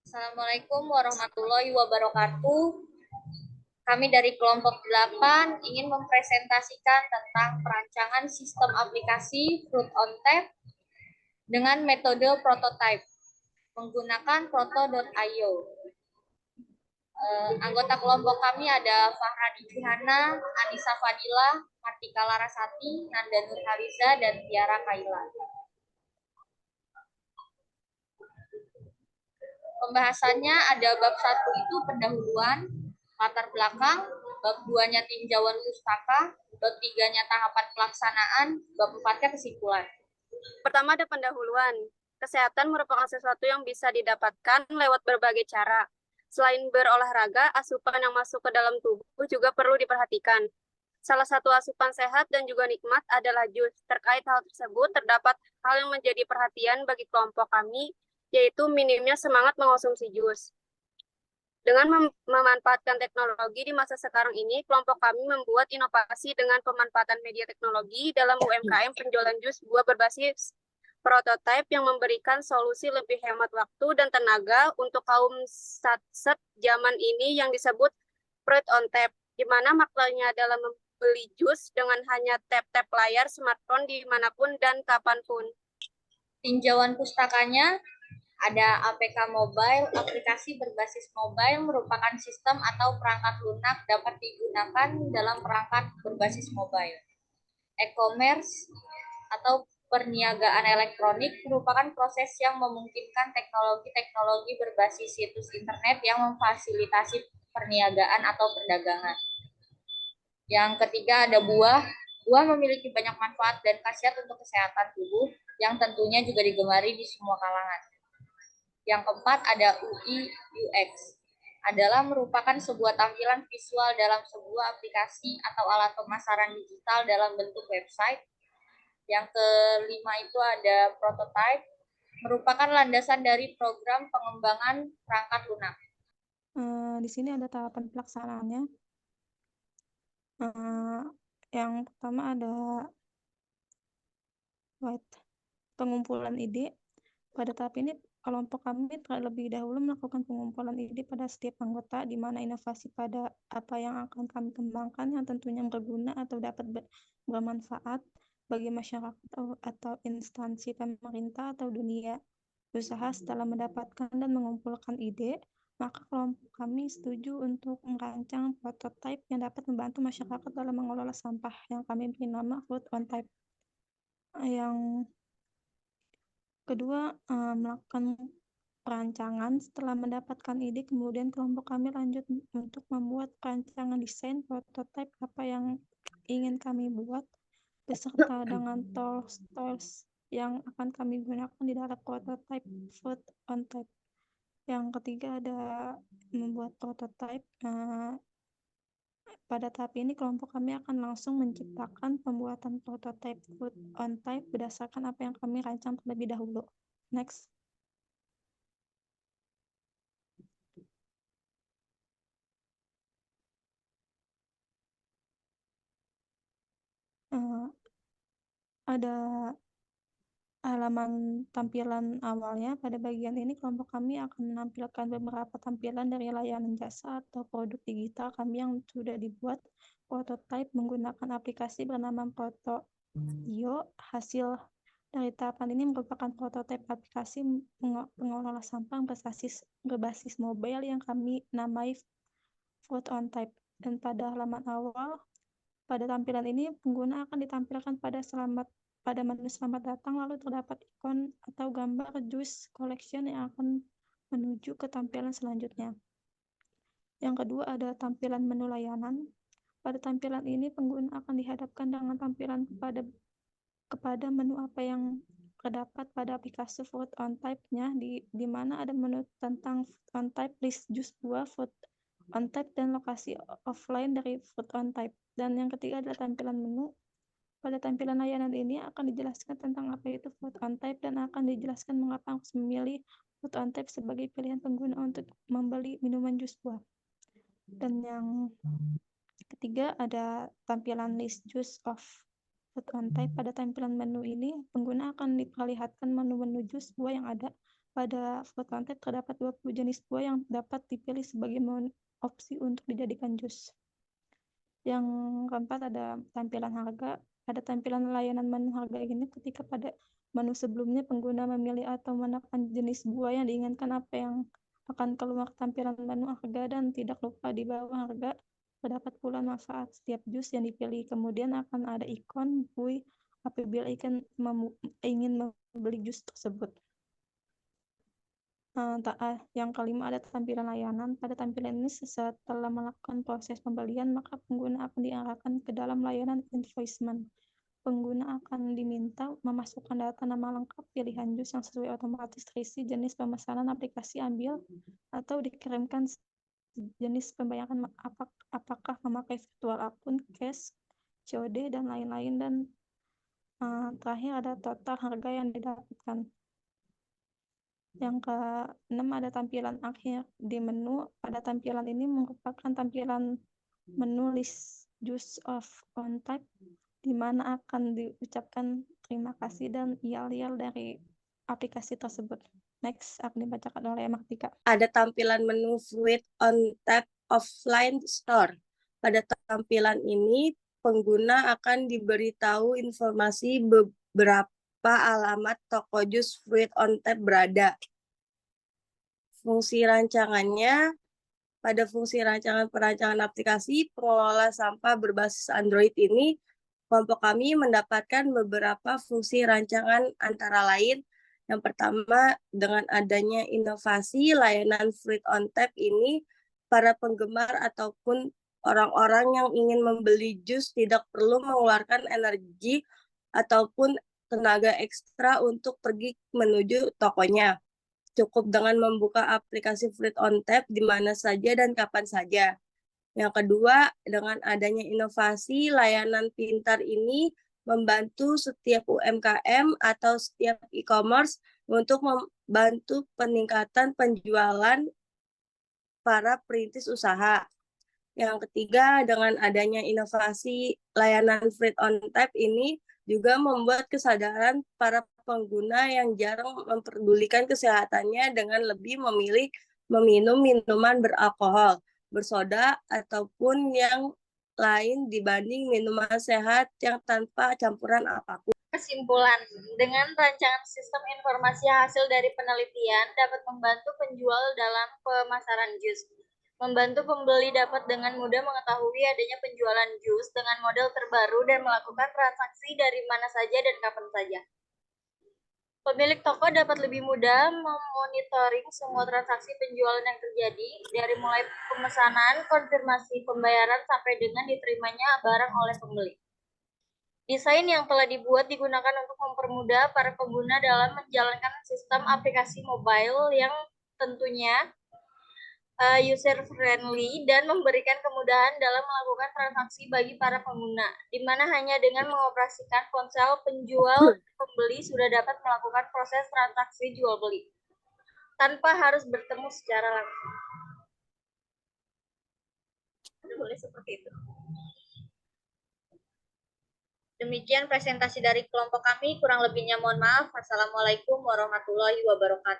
Assalamualaikum warahmatullahi wabarakatuh. Kami dari kelompok 8 ingin mempresentasikan tentang perancangan sistem aplikasi Fruit on Tap dengan metode prototype menggunakan proto.io. Anggota kelompok kami ada Fahradi Jihana, Anissa Fadila, Kartika Larasati, Nanda Nurhaliza, dan Tiara Kaila. Pembahasannya ada bab 1 itu pendahuluan, latar belakang, bab 2-nya tinjauan pustaka, bab 3-nya tahapan pelaksanaan, bab 4-nya kesimpulan. Pertama ada pendahuluan. Kesehatan merupakan sesuatu yang bisa didapatkan lewat berbagai cara. Selain berolahraga, asupan yang masuk ke dalam tubuh juga perlu diperhatikan. Salah satu asupan sehat dan juga nikmat adalah jus. Terkait hal tersebut, terdapat hal yang menjadi perhatian bagi kelompok kami, yaitu minimnya semangat mengonsumsi jus. Dengan memanfaatkan teknologi di masa sekarang ini, kelompok kami membuat inovasi dengan pemanfaatan media teknologi dalam UMKM penjualan jus buah berbasis prototipe yang memberikan solusi lebih hemat waktu dan tenaga untuk kaum satset zaman ini yang disebut Fruit on Tap, di mana maknanya adalah membeli jus dengan hanya tap-tap layar smartphone dimanapun dan kapanpun. Tinjauan pustakanya ada APK Mobile. Aplikasi berbasis mobile merupakan sistem atau perangkat lunak dapat digunakan dalam perangkat berbasis mobile. E-commerce atau perniagaan elektronik merupakan proses yang memungkinkan teknologi-teknologi berbasis situs internet yang memfasilitasi perniagaan atau perdagangan. Yang ketiga ada buah. Buah memiliki banyak manfaat dan khasiat untuk kesehatan tubuh yang tentunya juga digemari di semua kalangan. Yang keempat ada UI UX, adalah merupakan sebuah tampilan visual dalam sebuah aplikasi atau alat pemasaran digital dalam bentuk website. Yang kelima itu ada prototype, merupakan landasan dari program pengembangan perangkat lunak. Di sini ada tahapan pelaksanaannya. Yang pertama ada pengumpulan ide. Pada tahap ini, kelompok kami terlebih dahulu melakukan pengumpulan ide pada setiap anggota, di mana inovasi pada apa yang akan kami kembangkan yang tentunya berguna atau dapat bermanfaat bagi masyarakat atau instansi pemerintah atau dunia usaha. Setelah mendapatkan dan mengumpulkan ide, maka kelompok kami setuju untuk merancang prototipe yang dapat membantu masyarakat dalam mengelola sampah yang kami beri nama Fruit on Tap. Yang kedua, melakukan perancangan. Setelah mendapatkan ide, kemudian kelompok kami lanjut untuk membuat perancangan desain prototipe apa yang ingin kami buat, beserta dengan tools yang akan kami gunakan di dalam prototipe Fruit on Tap. Yang ketiga ada membuat prototipe. Pada tahap ini, kelompok kami akan langsung menciptakan pembuatan prototipe Fruit on Tap berdasarkan apa yang kami rancang terlebih dahulu. Next. Ada halaman tampilan awalnya. Pada bagian ini, kelompok kami akan menampilkan beberapa tampilan dari layanan jasa atau produk digital kami yang sudah dibuat prototipe menggunakan aplikasi bernama Proto.io. Hasil dari tahapan ini merupakan prototipe aplikasi pengelola sampah berbasis mobile yang kami namai Fruit on Tap. Dan pada halaman awal, pada tampilan ini, pengguna akan ditampilkan pada menu selamat datang, lalu terdapat ikon atau gambar juice collection yang akan menuju ke tampilan selanjutnya. Yang kedua ada tampilan menu layanan. Pada tampilan ini, pengguna akan dihadapkan dengan tampilan kepada menu apa yang terdapat pada aplikasi Fruit on Tap-nya, di mana ada menu tentang Fruit on Tap, list jus buah, Fruit on Tap, dan lokasi offline dari Fruit on Tap. Dan yang ketiga adalah tampilan menu. Pada tampilan layanan ini akan dijelaskan tentang apa itu Fruit on Tap dan akan dijelaskan mengapa harus memilih Fruit on Tap sebagai pilihan pengguna untuk membeli minuman jus buah. Dan yang ketiga ada tampilan list jus of Fruit on Tap. Pada tampilan menu ini, pengguna akan diperlihatkan menu-menu jus buah yang ada pada fruit on tap terdapat 20 jenis buah yang dapat dipilih sebagai opsi untuk dijadikan jus. Yang keempat ada tampilan harga. Pada tampilan layanan menu harga ini, ketika pada menu sebelumnya pengguna memilih atau menekan jenis buah yang diinginkan, apa yang akan keluar tampilan menu harga, dan tidak lupa di bawah harga terdapat pula manfaat setiap jus yang dipilih. Kemudian akan ada ikon buy apabila ingin membeli jus tersebut. Yang kelima ada tampilan layanan. Pada tampilan ini, setelah melakukan proses pembelian, maka pengguna akan diarahkan ke dalam layanan invoicement. Pengguna akan diminta memasukkan data nama lengkap, pilihan jus yang sesuai otomatis terisi, jenis pemesanan, aplikasi ambil atau dikirimkan, jenis pembayaran, apakah memakai virtual akun, cash, COD, dan lain-lain. Dan terakhir ada total harga yang didapatkan. Yang ke-6 ada tampilan akhir di menu. Pada tampilan ini merupakan tampilan menu list jus on tap, di mana akan diucapkan terima kasih dan yel-yel dari aplikasi tersebut. Next, akan dibacakan oleh Martika. Ada tampilan menu Fruit on Tap offline store. Pada tampilan ini, pengguna akan diberitahu informasi beberapa alamat toko jus Fruit on Tap berada. Fungsi rancangannya, pada fungsi perancangan aplikasi pengelola sampah berbasis Android ini, kelompok kami mendapatkan beberapa fungsi rancangan, antara lain yang pertama, dengan adanya inovasi layanan Fruit on Tap ini, para penggemar ataupun orang-orang yang ingin membeli jus tidak perlu mengeluarkan energi ataupun tenaga ekstra untuk pergi menuju tokonya. Cukup dengan membuka aplikasi Fruit on Tap di mana saja dan kapan saja. Yang kedua, dengan adanya inovasi layanan pintar ini membantu setiap UMKM atau setiap e-commerce untuk membantu peningkatan penjualan para perintis usaha. Yang ketiga, dengan adanya inovasi layanan Fruit on Tap ini juga membuat kesadaran para pengguna yang jarang memperdulikan kesehatannya dengan lebih memilih meminum minuman beralkohol, bersoda, ataupun yang lain dibanding minuman sehat yang tanpa campuran apapun. Kesimpulan, dengan rancangan sistem informasi hasil dari penelitian dapat membantu penjual dalam pemasaran jus. Membantu pembeli dapat dengan mudah mengetahui adanya penjualan jus dengan model terbaru dan melakukan transaksi dari mana saja dan kapan saja. Pemilik toko dapat lebih mudah memonitoring semua transaksi penjualan yang terjadi, dari mulai pemesanan, konfirmasi pembayaran, sampai dengan diterimanya barang oleh pembeli. Desain yang telah dibuat digunakan untuk mempermudah para pengguna dalam menjalankan sistem aplikasi mobile yang tentunya user-friendly dan memberikan kemudahan dalam melakukan transaksi bagi para pengguna, di mana hanya dengan mengoperasikan ponsel, penjual pembeli sudah dapat melakukan proses transaksi jual-beli, tanpa harus bertemu secara langsung. Boleh seperti itu. Demikian presentasi dari kelompok kami, kurang lebihnya mohon maaf. Wassalamualaikum warahmatullahi wabarakatuh.